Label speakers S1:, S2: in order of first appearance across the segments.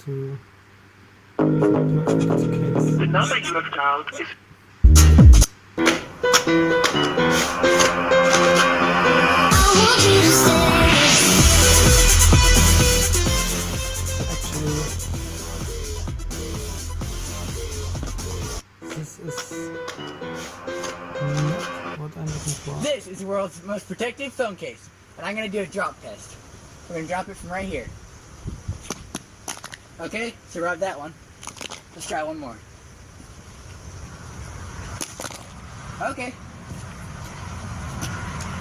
S1: to use a perfect case.
S2: The number you have dialed is...
S1: Actually, this is not what I'm looking for.
S3: This is the world's most protective phone case, and I'm going to do a drop test. We're going to drop it from right here. Okay, survived that one. Let's try one more. Okay.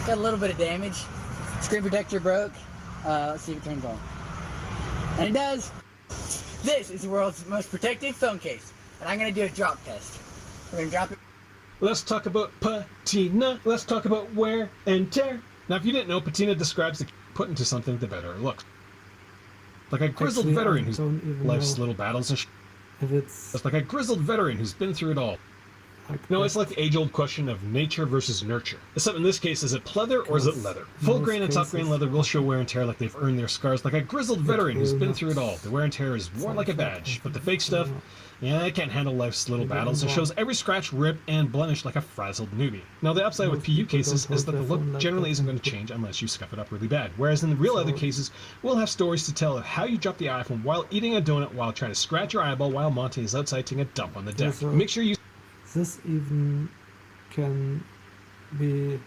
S3: Got a little bit of damage. Screen protector broke. Let's see if it turns on. And it does. This is the world's most protective phone case, and I'm going to do a drop test. We're going to drop it.
S4: Let's talk about patina. Let's talk about wear and tear. Now, if you didn't know, patina describes the put into something the better it looks. Like a grizzled veteran who's life's little battles and it's like a grizzled veteran who's been through it all. No, it's like the age-old question of nature versus nurture. Except in this case, is it pleather or is it leather? Full grain and top grain leather will show wear and tear like they've earned their scars, like a grizzled veteran who's been through it all. The wear and tear is worn like a badge, but the fake stuff, yeah, it can't handle life's little battles. It shows every scratch, rip, and blemish like a frazzled newbie. Now, the upside with PU cases is that the look generally isn't going to change unless you scuff it up really bad. Whereas in the real leather cases, we'll have stories to tell of how you dropped the iPhone while eating a donut while trying to scratch your eyeball while Monty is outside taking a dump on the deck. Make sure you...
S1: This even can be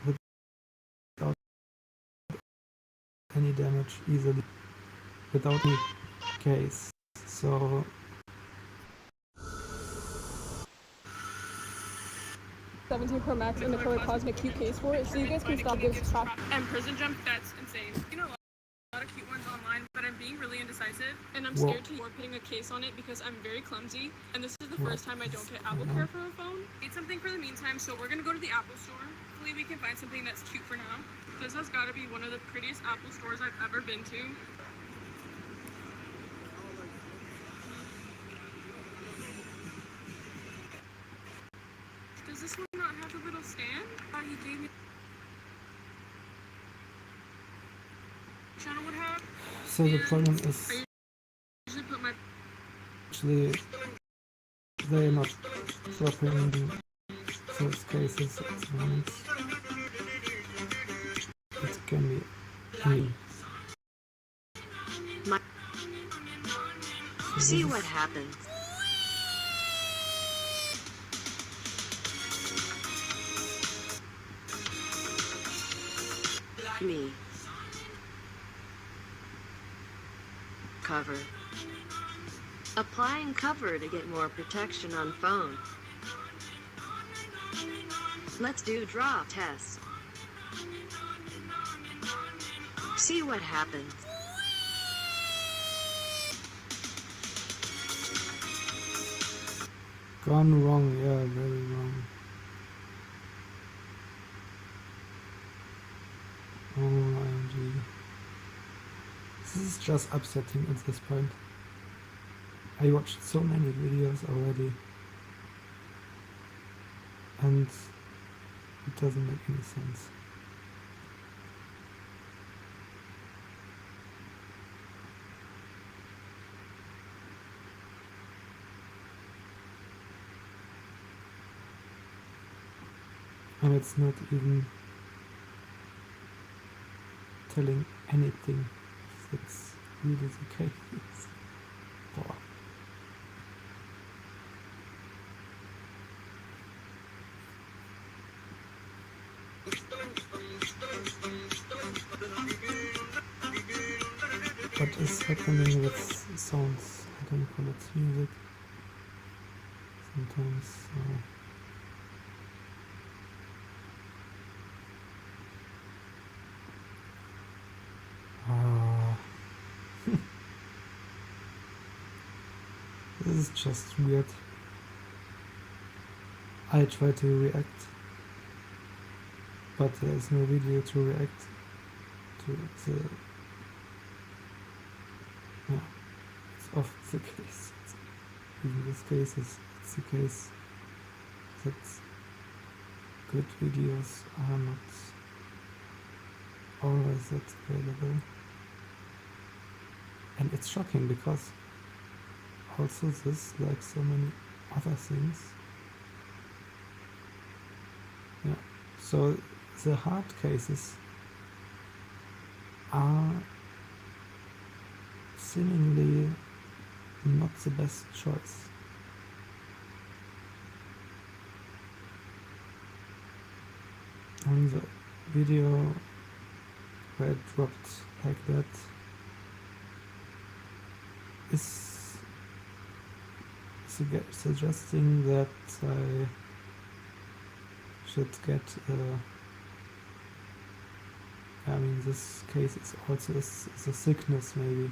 S1: without any damage easily, without any case. So
S5: 17 Pro Max in the color Cosmic cute case for it, so you guys can stop this crap.
S6: And Prison Jump, that's insane. You know, a lot of cute ones online, but I'm being really indecisive, and I'm scared to putting a case on it because I'm very clumsy, and this is the first time I don't get Apple Care for a phone. Need something for the meantime, so we're gonna go to the Apple store. Hopefully we can find something that's cute for now. This has got to be one of the prettiest Apple stores I've ever been to. Does this one not have a little stand? He gave me... Channel would have.
S1: So the problem is actually they're not dropping those cases at once. It can be any.
S7: See what happens. Me. Cover. Applying cover to get more protection on phone. Let's do drop test. See what happens.
S1: Gone wrong, yeah, very wrong. Oh, IMG. This is just upsetting at this point. I watched so many videos already, and it doesn't make any sense. And it's not even telling anything if it's really the case. Boah. What is happening with sounds? I don't call it music. Sometimes this is just weird. I try to react, but there is no video to react to the... Yeah, it's often the case. In this case, it's the case that good videos are not always that available. And it's shocking because also this, like so many other things, yeah, so the hard cases are seemingly not the best choice. On the video where it dropped like that is suggesting that I should get I mean, this case is also is a sickness, maybe.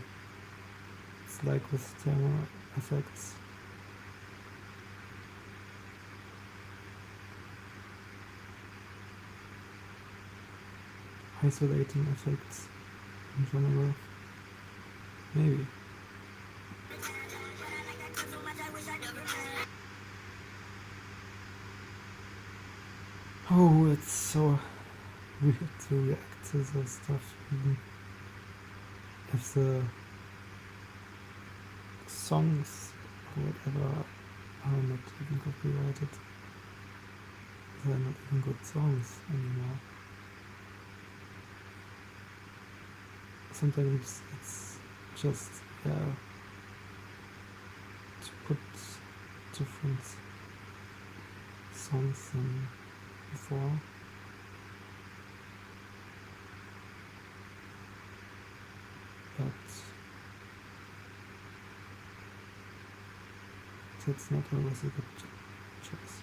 S1: It's like with thermal effects. Isolating effects in general. Maybe. Oh, it's so weird to react to this stuff, even if the songs or whatever are not even copyrighted. They're not even good songs anymore. Sometimes it's just, yeah, to put different songs than before. But that's not always a good choice.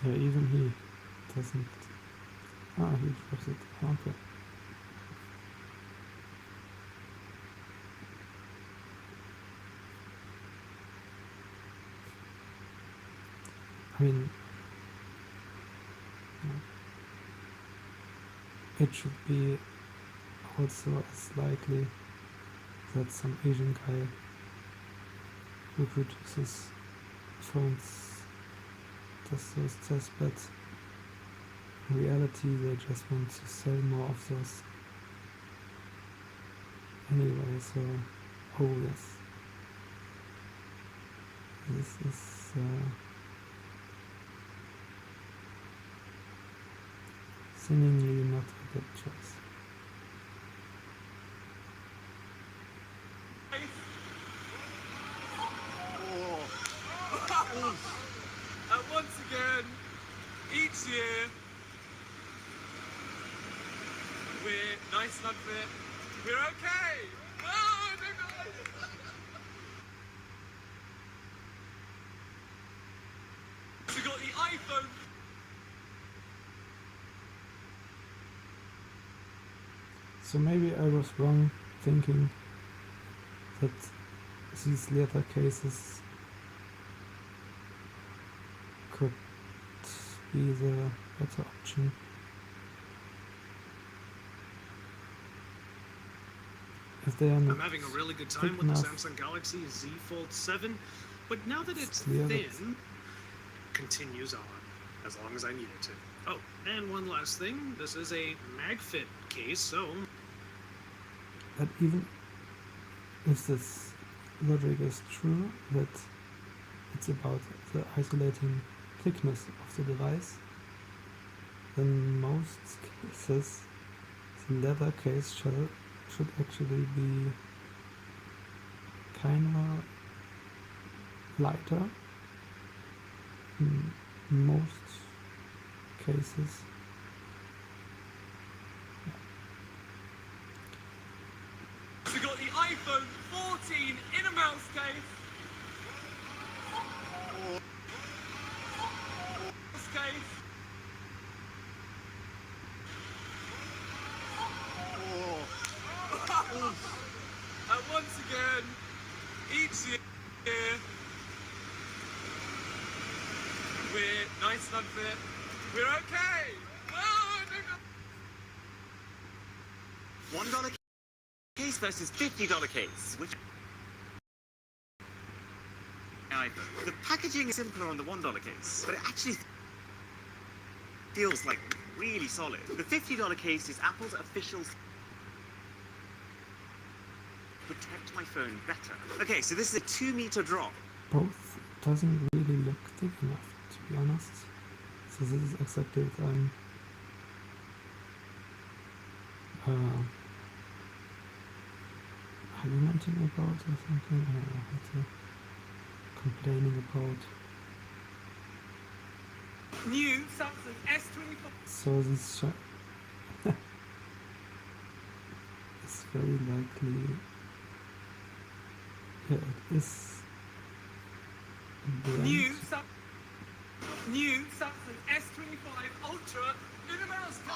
S1: Yeah, even he doesn't. Ah, he drops it. Okay. I mean, it should be also as likely that some Asian guy who produces phones does those tests, but in reality they just want to sell more of those anyway, so oh yes, this is seemingly not a good choice.
S2: And once again, each year, we're nice and unfit. We're okay. Oh, no. We got the iPhone.
S1: So maybe I was wrong thinking that these leather cases could be the better option. If they are not
S8: I'm having a really good time with the Samsung Galaxy Z Fold 7, but now that it's thin, continues on, as long as I need it to. Oh, and one last thing, this is a MagFit case, so...
S1: But even if this logic is true, that it's about the isolating thickness of the device, then most cases the leather case should actually be kinda lighter in most cases.
S2: We got the iPhone 14 in a mouse case. And once again, each year, we're nice and unfit. We're okay. Oh, no.
S9: $1 case versus $50 case. Which the packaging is simpler on the $1 case, but it actually feels like really solid. The $50 case is Apple's official protect my phone better. Okay, so this is a 2-meter drop.
S1: Both doesn't really look thick enough, to be honest. So this is exactly what I'm argumenting about or something. I don't know what to complaining about.
S2: New Samsung S24.
S1: So this is very likely, yeah, it is brand.
S2: New Samsung S25 Ultra in a mouse case.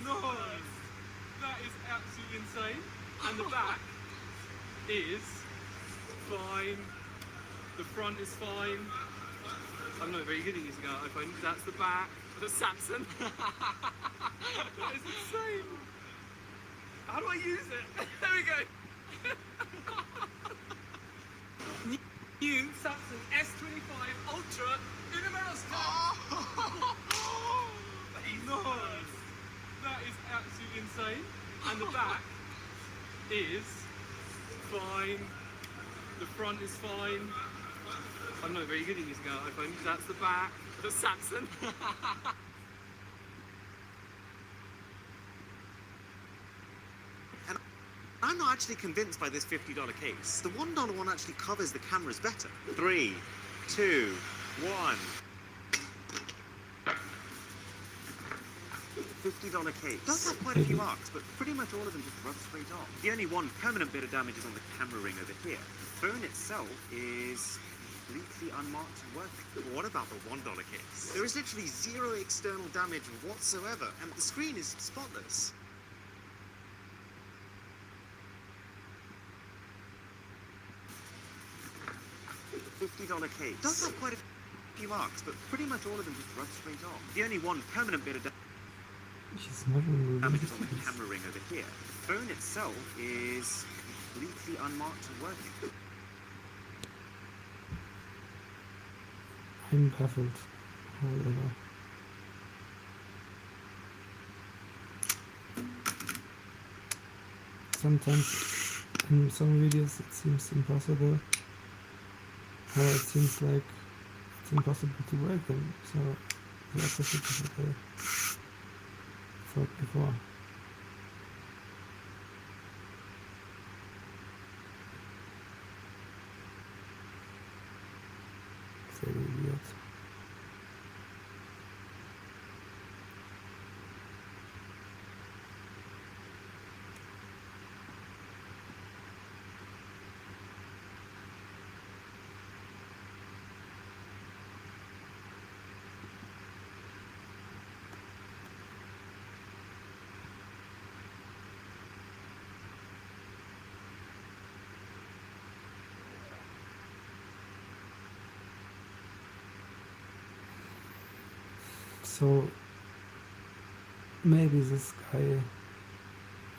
S2: Nice. That is absolutely insane. And the back is fine. The front is fine. I'm not very good at using our iPhone. That's the back. The Samsung. That is insane. How do I use it? There we go. New Samsung S25 Ultra in a mouse case. Nice. That is absolutely insane. And the back is fine. The front is fine. I'm not very good at using our iPhone. That's the back. The Samsung.
S9: And I'm not actually convinced by this $50 case. The $1 one actually covers the cameras better. 3, 2, 1. $50 case. Does have quite a few marks, but pretty much all of them just rub straight off. The only one permanent bit of damage is on the camera ring over here. The phone itself is completely unmarked and working. But what about the $1 case? There is literally zero external damage whatsoever, and the screen is spotless. $50 case. Does have quite a few marks, but pretty much all of them just rub straight off. The only one permanent bit of
S1: She's never really
S9: damage is on the camera ring over here. The phone itself is completely unmarked and working.
S1: I'm baffled, however. Sometimes in some videos it seems impossible, or it seems like it's impossible to break them, so the opposite of what I thought before. It's very weird. So maybe this guy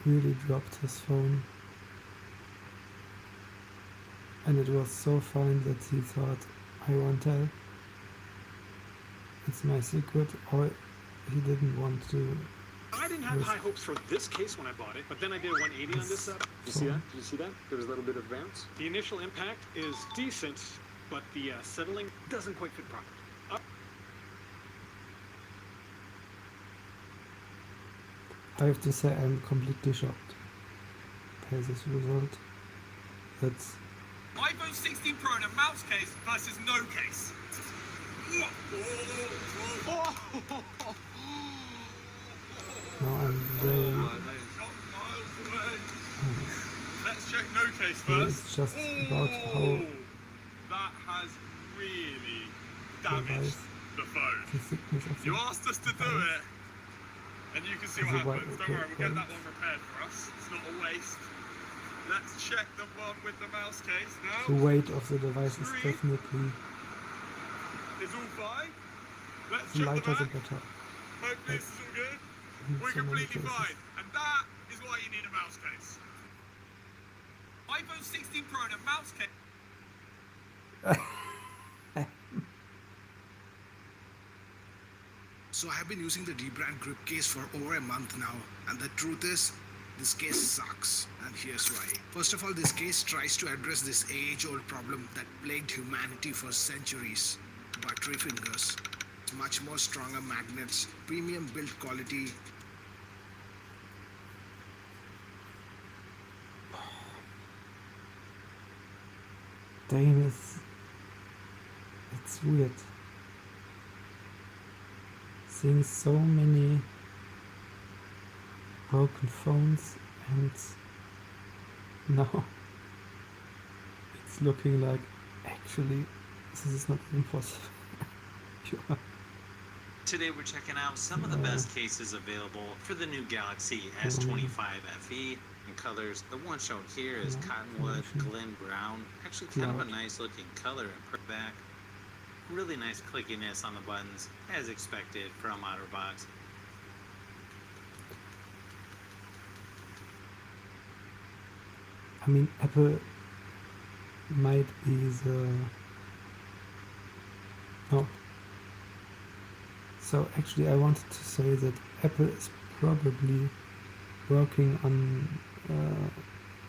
S1: really dropped his phone and it was so fine that he thought, I won't tell, it's my secret, or he didn't want to.
S8: I didn't have high hopes for this case when I bought it, but then I did a 180 on this setup. You see that? Did you see that? There was a little bit of bounce. The initial impact is decent, but the settling doesn't quite fit properly.
S1: I have to say I'm completely shocked by this result. That's
S2: iPhone 16 Pro in a mouse case versus no case.
S1: now I'm very.
S2: Let's check no case
S1: It's
S2: first.
S1: just about how
S2: That has really damaged the phone.
S1: the thickness of
S2: You
S1: the
S2: asked us to do it, and you can see what
S1: Is it white?
S2: happens. Don't
S1: Okay,
S2: worry, we'll get
S1: great.
S2: that one repaired for us. It's not a waste. Let's check the one with the mouse case
S1: the
S2: now.
S1: weight of the device is
S2: Three.
S1: definitely
S2: It's all fine. Let's
S1: the
S2: check
S1: lighter
S2: the
S1: the
S2: back.
S1: better.
S2: Hopefully this is all good.
S1: in
S2: We're
S1: so many
S2: completely
S1: cases.
S2: fine. And that is why you need a mouse case. iPhone 16 Pro and a mouse case.
S10: So I have been using the D-brand grip case for over a month now, and the truth is, this case sucks, and here's why. First of all, this case tries to address this age-old problem that plagued humanity for centuries. Battery fingers, much more stronger magnets, premium build quality.
S1: Damn, it's weird. Seeing so many broken phones, and now it's looking like actually this is not even possible. Sure.
S11: Today we're checking out some of the best cases available for the new Galaxy S25 FE in colors. The one shown here is Cottonwood Glen Brown. Actually kind of a nice looking color and put back. Really nice clickiness on the buttons, as expected from OtterBox.
S1: I mean, Apple might be the... No. So actually I wanted to say that Apple is probably working on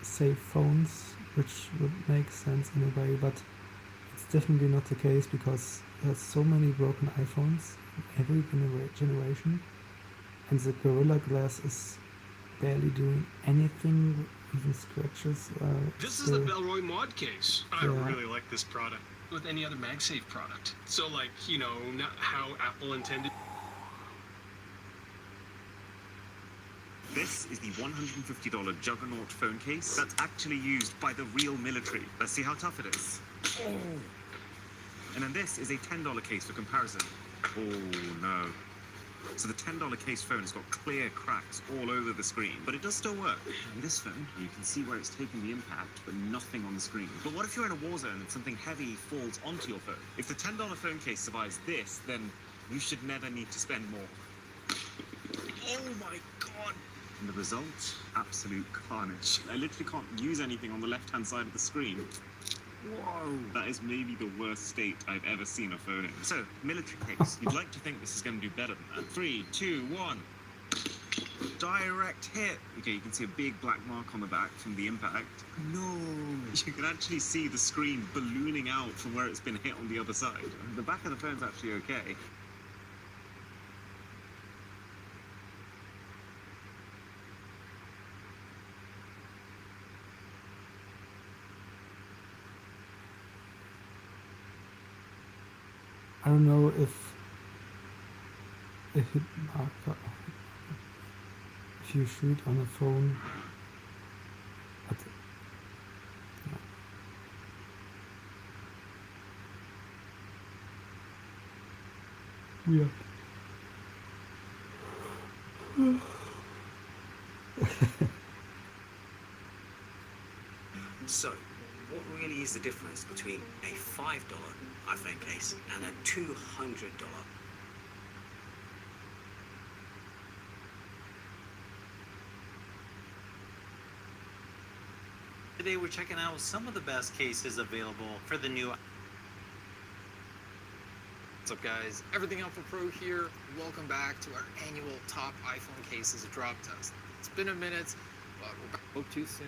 S1: safe phones, which would make sense in a way, but it's definitely not the case because there's so many broken iPhones in every generation, and the Gorilla Glass is barely doing anything, even scratches.
S8: This is the Bellroy mod case. I really like this product. With any other MagSafe product. So like, you know, not how Apple intended.
S9: This is the $150 Juggernaut phone case that's actually used by the real military. Let's see how tough it is. Oh. And then this is a $10 case for comparison. Oh no. So the $10 case phone has got clear cracks all over the screen, but it does still work. In this phone, you can see where it's taking the impact, but nothing on the screen. But what if you're in a war zone and something heavy falls onto your phone? If the $10 phone case survives this, then you should never need to spend more. Oh my god! And the result? Absolute carnage. I literally can't use anything on the left-hand side of the screen. Whoa, that is maybe the worst state I've ever seen a phone in. So, military case. You'd like to think this is going to do better than that. 3, 2, 1. Direct hit. Okay, you can see a big black mark on the back from the impact. No. You can actually see the screen ballooning out from where it's been hit on the other side. The back of the phone's actually okay.
S1: I don't know if a hit marker, if you shoot on a phone, but yeah. Weird.
S12: So, what really is the difference between a $5 iPhone case and a $200?
S11: Today we're checking out some of the best cases available for the new...
S13: What's up guys, Everything Alpha Pro here. Welcome back to our annual top iPhone cases drop test. It's been a minute, but we're back. Hope too soon.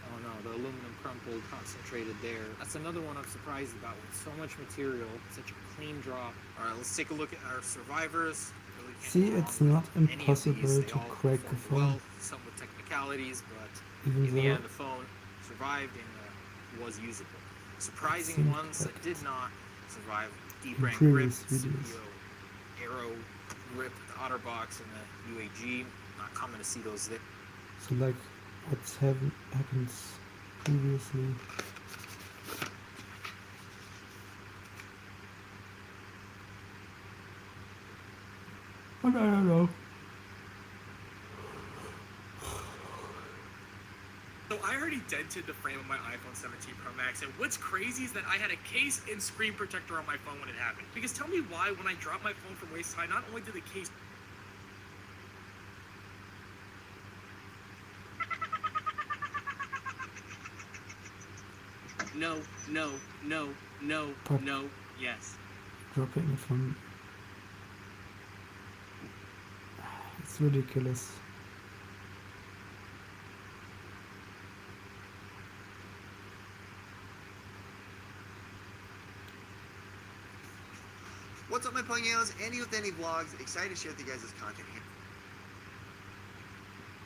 S13: Oh no, the aluminum crumpled concentrated there. That's another one I'm surprised about with so much material, such a clean drop. Alright, let's take a look at our survivors. Really
S1: see, it's not impossible to crack the phone.
S13: Well, some with technicalities, but
S1: even
S13: in the end the phone survived and was usable. Surprising ones that did not survive. D-brand grip, Aero grip, the OtterBox, and the UAG. Not common to see those there.
S1: So like what's happens previously. But I don't know.
S14: So I already dented the frame of my iPhone 17 Pro Max, and what's crazy is that I had a case and screen protector on my phone when it happened. Because tell me why, when I dropped my phone from waist high, not only did the case... No, no, no, no, no, yes.
S1: Dropping it from It's ridiculous.
S15: What's up, my Pongos? Andy with Andy Vlogs. Excited to share with you guys this content here.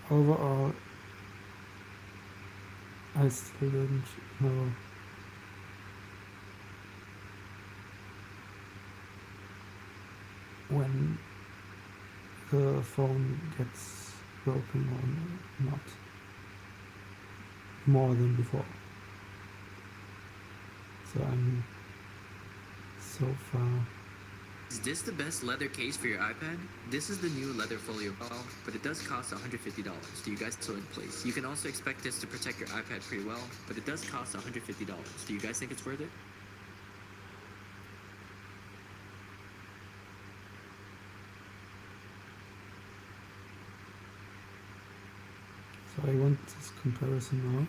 S1: Overall, I still don't know when the phone gets broken or not more than before. So I'm so far.
S16: Is this the best leather case for your iPad? This is the new leather folio ball, but it does cost $150. Do you guys still in place? You can also expect this to protect your iPad pretty well, but it does cost $150. Do you guys think it's worth it?
S1: So I want this comparison now.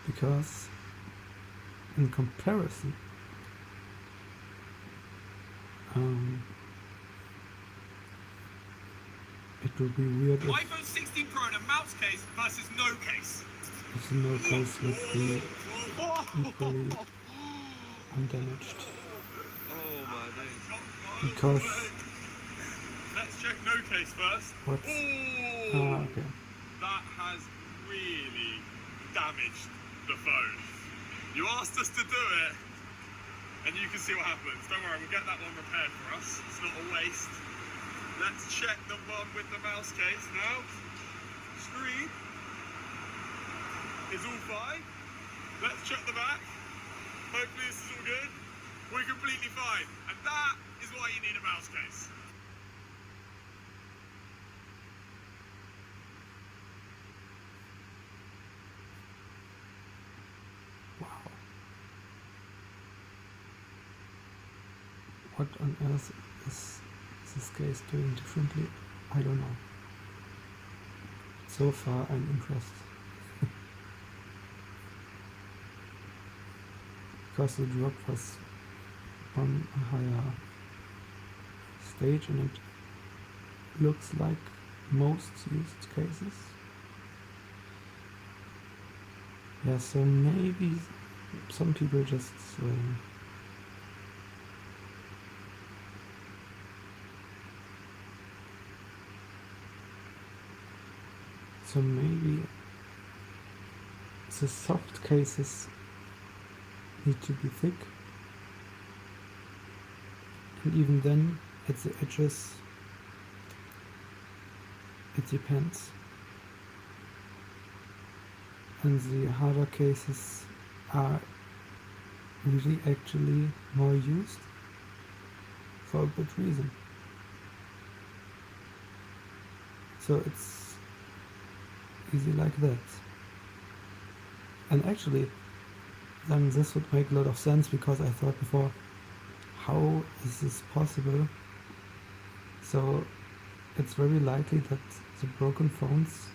S1: Because in comparison, it would be weird if
S14: iPhone 16 Pro and a mouse case versus no case.
S1: the no case would be equally undamaged.
S14: Oh my days.
S1: Because
S14: Let's check no case first.
S1: what's okay.
S14: That has really damaged the phone. You asked us to do it, and you can see what happens. Don't worry, we'll get that one repaired for us. It's not a waste. Let's check the one with the mouse case now. Screen is all fine. Let's check the back. Hopefully this is all good. We're completely fine. And that is why you need a mouse case.
S1: What on earth is this case doing differently? I don't know. So far I'm impressed. Because the drop was on a higher stage and it looks like most used cases. Yeah, so maybe some people just so maybe the soft cases need to be thick, and even then at the edges it depends, and the harder cases are really actually more used for a good reason. So it's easy like that. And actually, then this would make a lot of sense, because I thought before, how is this possible? So it's very likely that the broken phones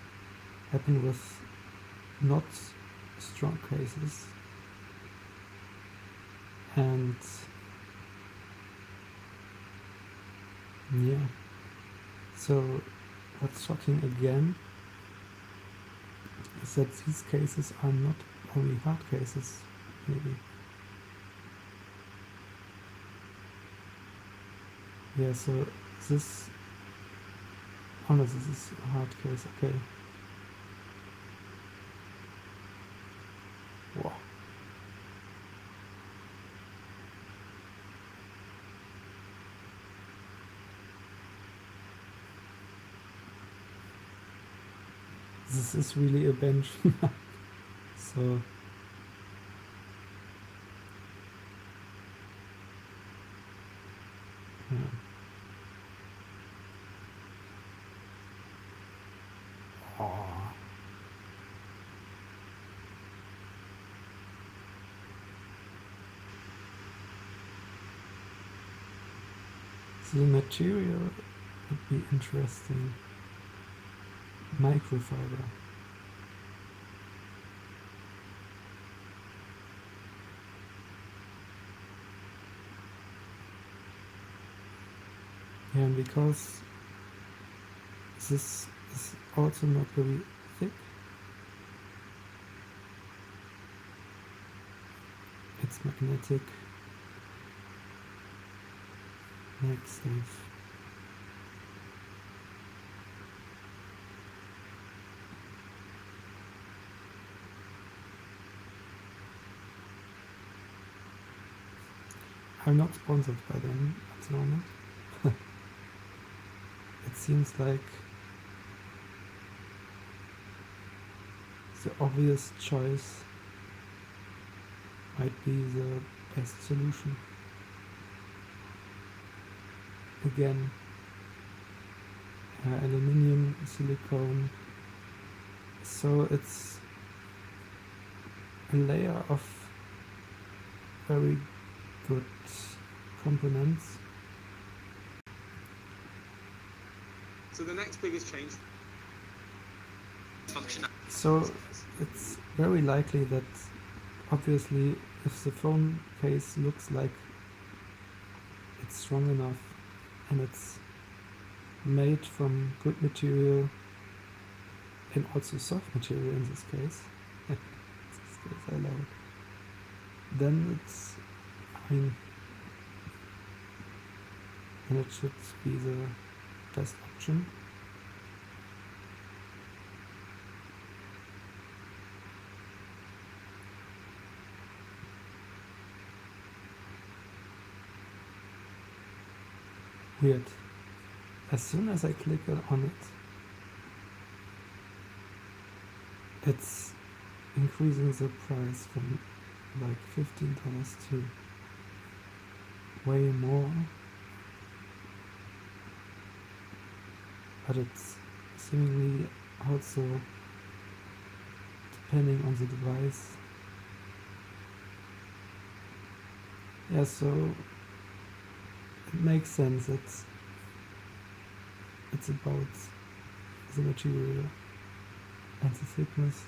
S1: happen with not strong cases. And yeah, so what's shocking again is that these cases are not only hard cases, maybe. Yeah, so this, oh no, this is a hard case, okay. Wow. This is really a benchmark. So yeah. Oh. The material would be interesting. Microfiber. And because this is also not very thick, it's magnetic, MagSafe. I'm not sponsored by them at the moment. It seems like the obvious choice might be the best solution. Again, aluminium, silicone, so it's a layer of very good components.
S2: So the next biggest change.
S1: So it's very likely that obviously if the phone case looks like it's strong enough and it's made from good material and also soft material in this case, I love it, then it's, I mean, then it should be the best option. Weird. As soon as I click on it, it's increasing the price from like $15 to way more. But it's seemingly also depending on the device. Yeah, so it makes sense. It's about the material and the thickness.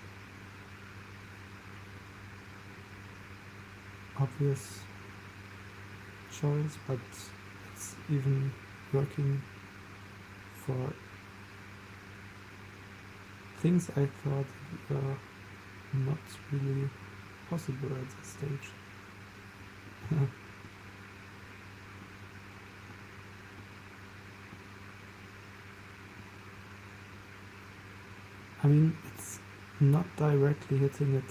S1: Obvious choice, but it's even working for things I thought were not really possible at this stage. I mean, it's not directly hitting it,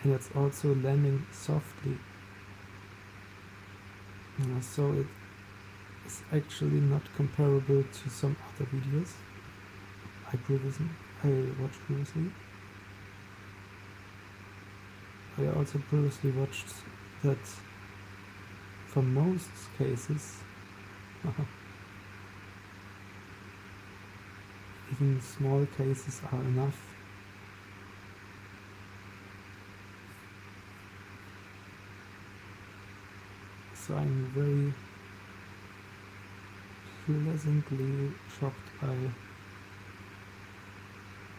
S1: and it's also landing softly. So it is actually not comparable to some other videos I watched previously. I also previously watched that for most cases even small cases are enough. So I'm very pleasantly shocked by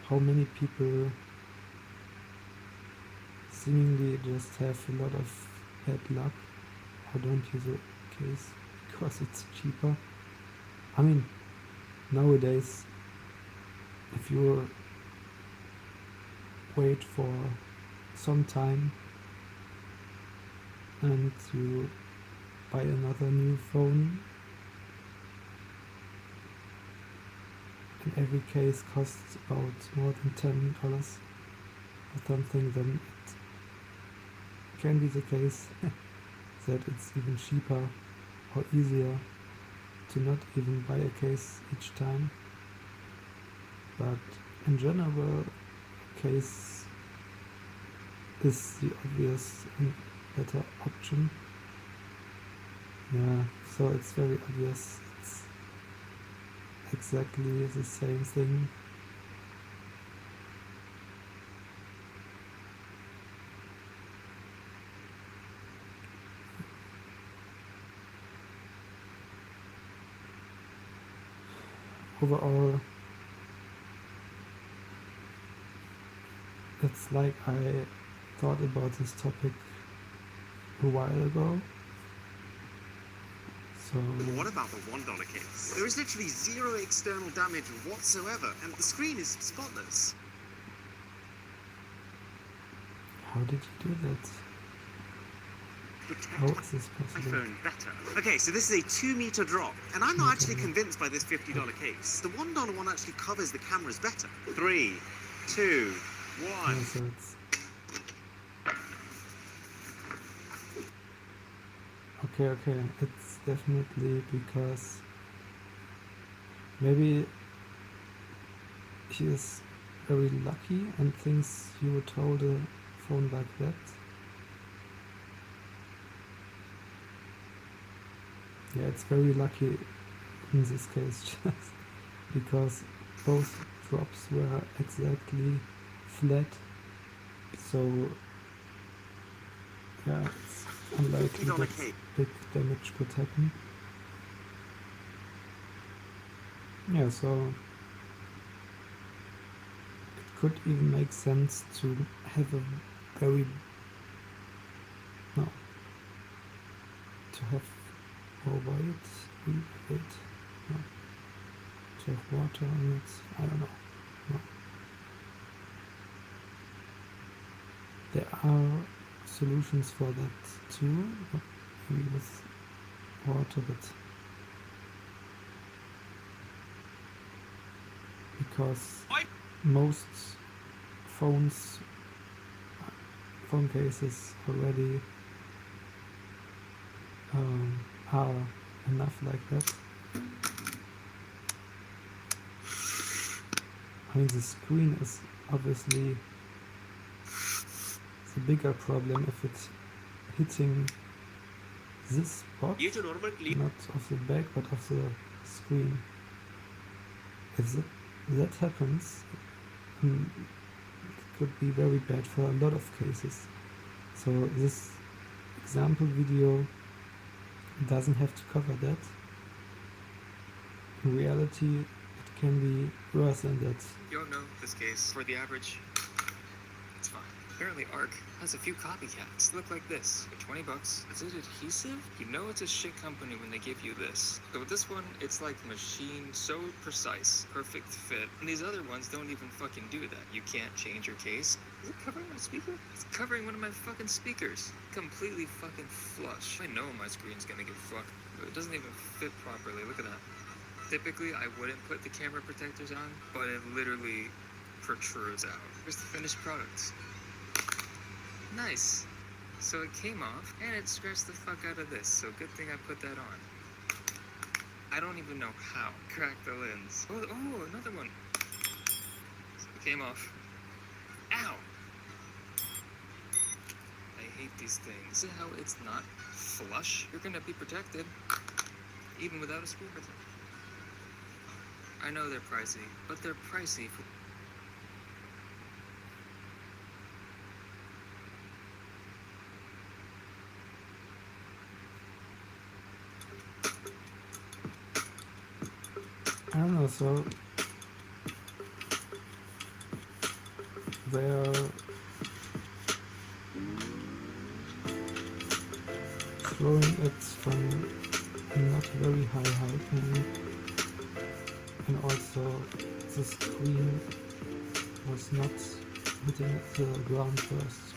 S1: how many people seemingly just have a lot of bad luck or don't use a case because it's cheaper. I mean, nowadays, if you wait for some time and you buy another new phone and every case costs about more than $10 or something, then it can be the case that it's even cheaper or easier to not even buy a case each time. But in general, a case is the obvious and better option. Yeah, so it's very obvious. It's exactly the same thing. Overall, it's like I thought about this topic a while ago. So
S9: But what about the $1 case? There is literally zero external damage whatsoever, and the screen is spotless.
S1: how did you do that? How is this possible?
S9: iPhone better. Okay, so this is a 2-meter drop, and I'm not actually convinced by this $50 case. The $1 one actually covers the cameras better. 3, 2, 1.
S1: Yeah, so it's okay, it's definitely because maybe he is very lucky and thinks you would hold a phone like that. Yeah, it's very lucky in this case, just because both drops were exactly flat, so yeah, it's unlikely that big damage could happen. Yeah, so it could even make sense to have a very to have wait, no, to have water on it, I don't know, no. There are solutions for that too, maybe with water, but because most phone cases already are enough like that. I mean, the screen is obviously the bigger problem if it's hitting this spot, not of the back but of the screen. If that happens, it could be very bad for a lot of cases. So this example video doesn't have to cover that. In reality, it can be worse than that.
S13: You don't know this case. For the average, it's fine. Apparently ARC has a few copycats. Look like this. For 20 bucks. Is it adhesive? You know it's a shit company when they give you this. So with this one, it's like machine so precise. Perfect fit. And these other ones don't even fucking do that. You can't change your case. Is it covering my speaker? It's covering one of my fucking speakers. Completely fucking flush. I know my screen's gonna get fucked, but it doesn't even fit properly. Look at that. Typically, I wouldn't put the camera protectors on, but it literally protrudes out. Here's the finished product. Nice. So it came off, and it scratched the fuck out of this, so good thing I put that on. I don't even know how. Cracked the lens. Oh, another one. So it came off. Ow! I hate these things. See how it's not flush? You're gonna be protected, even without a screen protector. I know they're pricey, but they're pricey for...
S1: I don't know, so they're throwing it from not very high height, and also the screen was not hitting the ground first.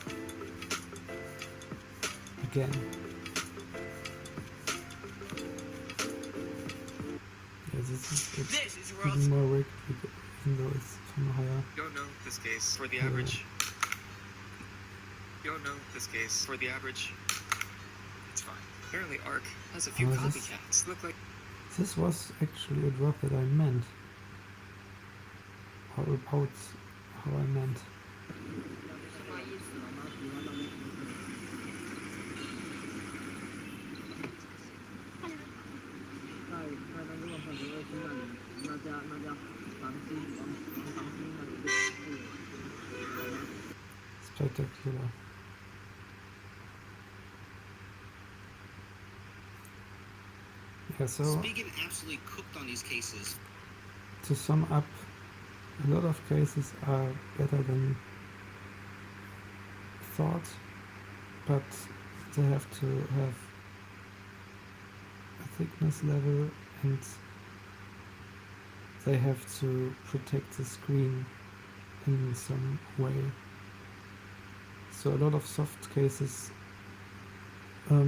S1: Again. Yeah, this is even more rigged, even though it's from higher.
S13: You don't know this case for the average. You don't know this case for the average. It's fine. Apparently ARC has a few copycats. Look like...
S1: This was actually a drop that I meant. Or about how I meant. Spectacular. Yeah, so
S10: Spigen absolutely cooked on these cases.
S1: To sum up, a lot of cases are better than thought, but they have to have, I thickness level, and they have to protect the screen in some way. So a lot of soft cases are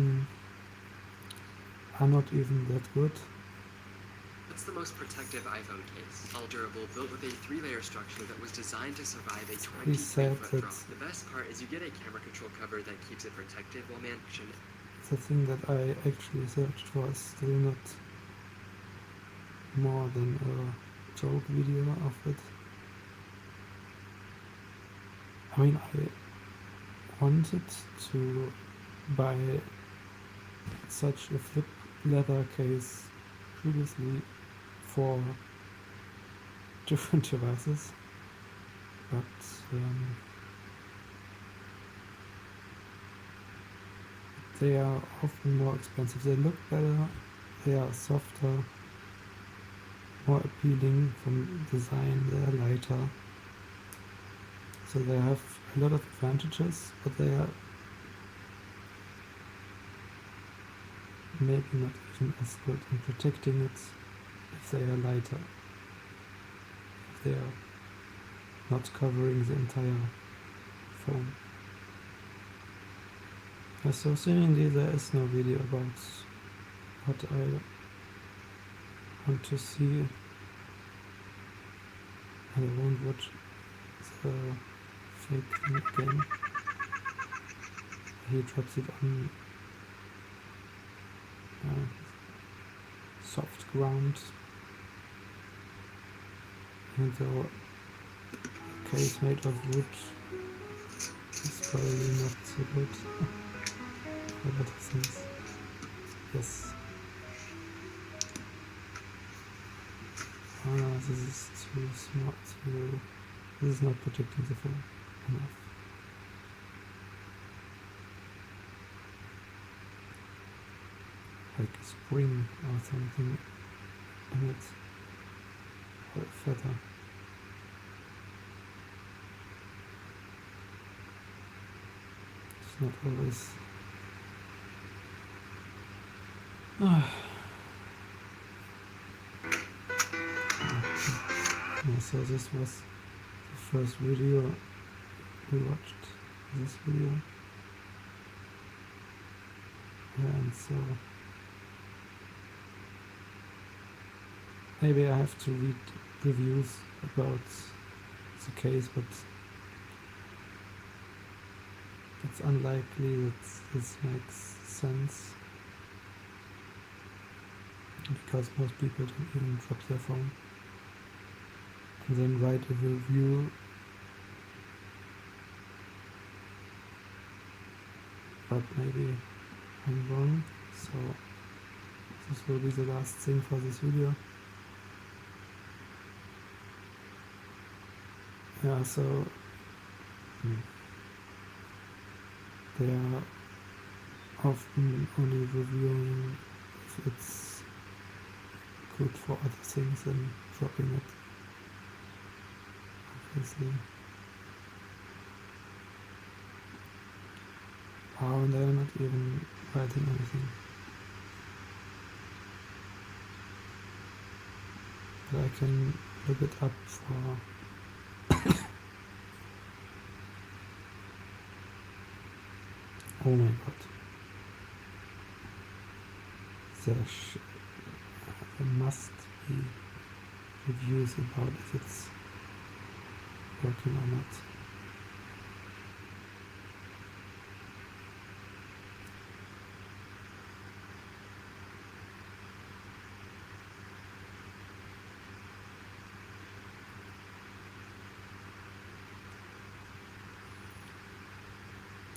S1: not even that good.
S17: It's the most protective iPhone case. All durable, built with a 3-layer structure that was designed to survive a 23-foot drop. The best part is you get a camera control cover that keeps it protected while managing it.
S1: The thing that I actually searched for is still not more than a joke video of it. I mean, I wanted to buy such a flip leather case previously for different devices, but they are often more expensive. They look better, they are softer, more appealing from design, they are lighter. So they have a lot of advantages, but they are maybe not even as good in protecting it if they are lighter. If they are not covering the entire phone. So seemingly there is no video about what I want to see, and I won't watch the fake thing again. He drops it on soft ground, and the case made of wood is probably not so good for better things. Yes. This is too small. This is not protecting the phone enough. Like a spring or something in it, or a feather. It's not always. So this was the first video we watched. This video, and so maybe I have to read reviews about the case, but it's unlikely that this makes sense, because most people don't even drop their phone and then write a review but maybe I'm wrong. So this will be the last thing for this video. Yeah, so they are often only reviewing if it's good for other things than dropping it, obviously. Oh, and they're not even writing anything. But I can look it up for oh my god. There must be reviews about if it's working or not.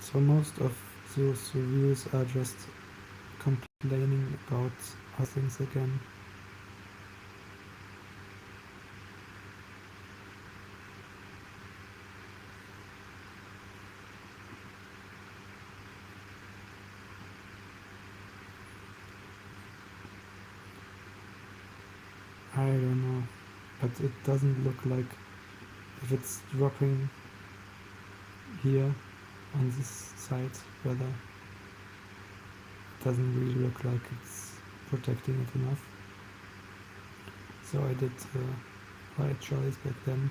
S1: So most of those reviews are just complaining about other things again. I don't know, but it doesn't look like, if it's dropping here on this side, whether it doesn't really look like it's protecting it enough. So I did the right choice back then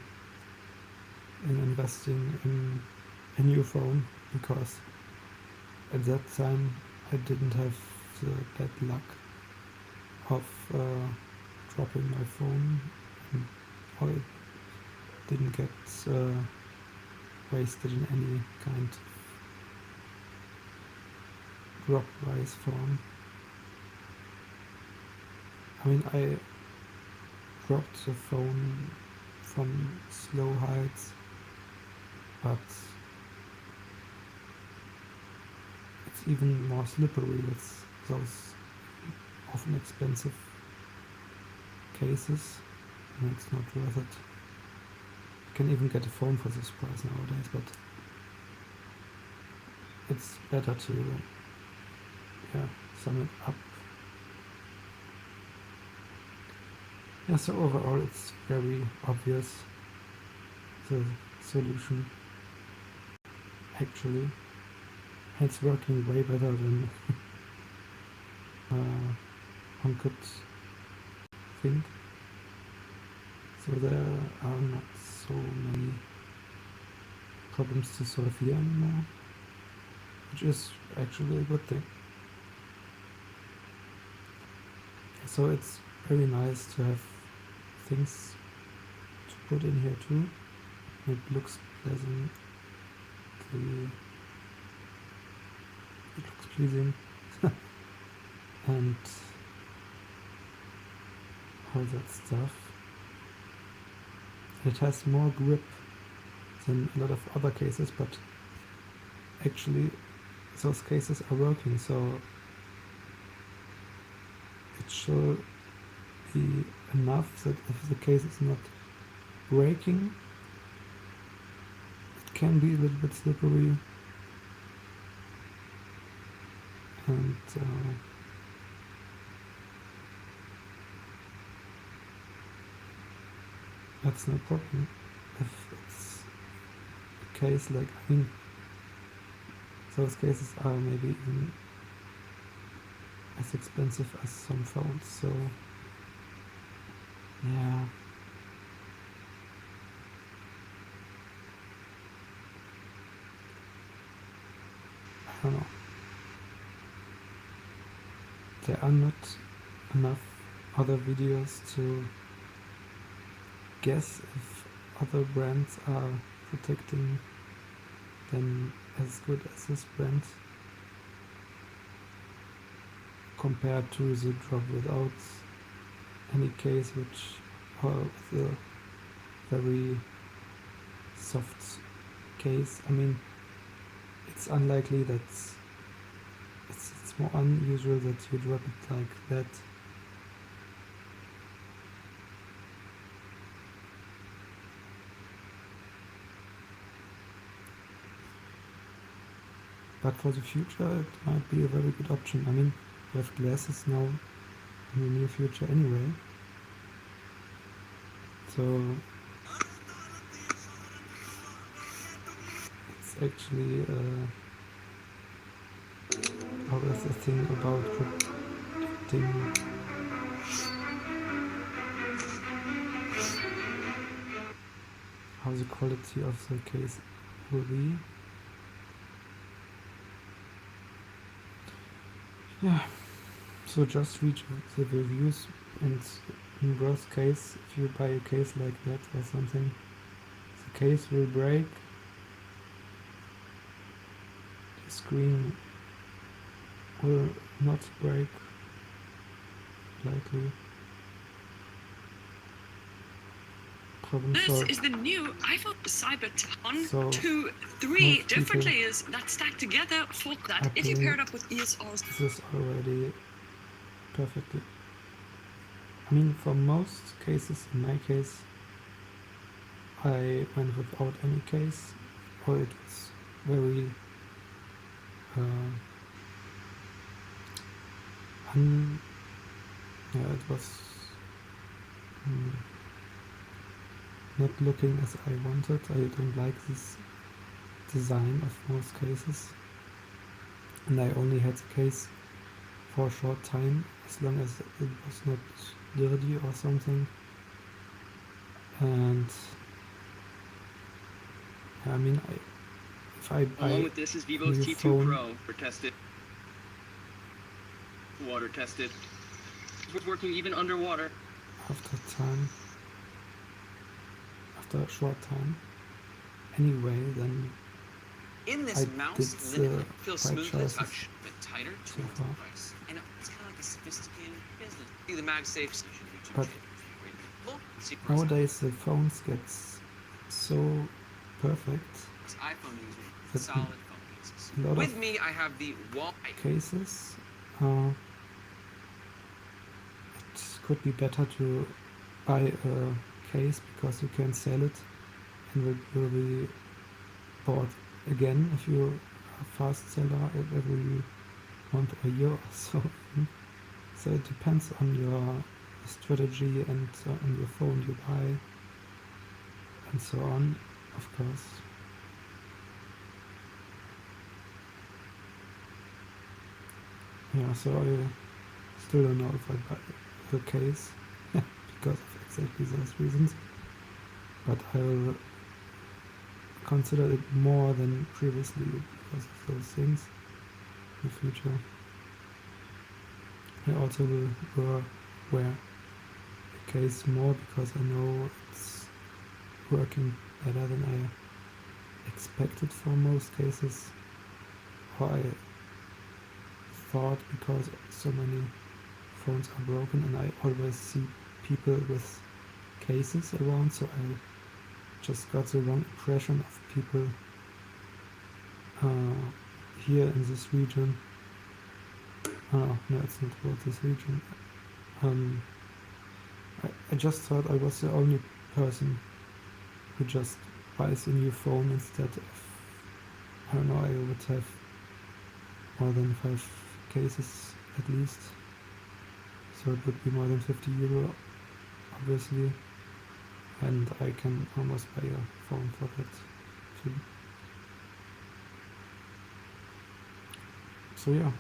S1: in investing in a new phone, because at that time I didn't have the bad luck of dropping my phone, or it didn't get wasted in any kind of drop-wise form. I mean, I dropped the phone from slow heights, but it's even more slippery with those often expensive cases, and it's not worth it. You can even get a phone for this price nowadays, but it's better to sum it up. Yeah, so overall it's very obvious, the solution. Actually, it's working way better than one could think. So there are not so many problems to solve here anymore, which is actually a good thing. So it's very nice to have things to put in here too. It looks pleasant. It looks pleasing. And all that stuff. It has more grip than a lot of other cases, but actually those cases are working, so it should be enough that if the case is not breaking, it can be a little bit slippery, and that's no problem. If it's a case like, I mean, those cases are maybe even as expensive as some phones, so yeah. I don't know. There are not enough other videos to guess if other brands are protecting them as good as this brand compared to the drop without any case, which with a very soft case. I mean, it's unlikely that it's more unusual that you drop it like that. But for the future, it might be a very good option. I mean, we have glasses now in the near future anyway. So it's actually always a thing about predicting how the quality of the case will be. Yeah, so just read the reviews, and in worst case, if you buy a case like that or something, the case will break, the screen will not break, likely.
S18: This is the new iPhone Cyberton 2, 3 different layers that stack together for that if you pair it up with ESR's.
S1: This is already perfectly. I mean, for most cases, in my case, I went without any case, or it was very it was not looking as I wanted. I don't like this design of most cases, and I only had the case for a short time, as long as it was not dirty or something. And I mean, if I buy
S17: Along with this is
S1: a
S17: Vivo's
S1: new
S17: T2
S1: phone
S17: Pro. We're tested. Water tested. It's working even underwater.
S1: after a short time, anyway, then
S17: In
S1: I
S17: this mouse,
S1: did
S17: linen
S1: the
S17: feels
S1: right
S17: smooth to the
S1: choices
S17: touch, but tighter to
S1: so
S17: the
S1: far.
S17: device. And it's kind of like a sophisticated business. See the MagSafe solution YouTube
S1: But
S17: channel. Look, see
S1: nowadays the phones get so perfect
S17: iPhone users,
S1: that
S17: solid phone cases.
S1: a lot
S17: With
S1: of
S17: me, I have the wall.
S1: cases it could be better to buy a case because you can sell it and it will be bought again if you're a fast seller every month or year or so. So it depends on your strategy and on your phone you buy and so on, of course. Yeah, so I still don't know if I buy the case because of exactly those reasons, but I'll consider it more than previously because of those things in the future. I also will wear a case more because I know it's working better than I expected for most cases, or I thought, because so many phones are broken and I always see people with cases around, so I just got the wrong impression of people here in this region. Oh, no, it's not about this region. I just thought I was the only person who just buys a new phone instead of, I don't know, I would have more than 5 cases at least. So it would be more than 50 euro, obviously. And I can almost buy a phone for that too. So yeah.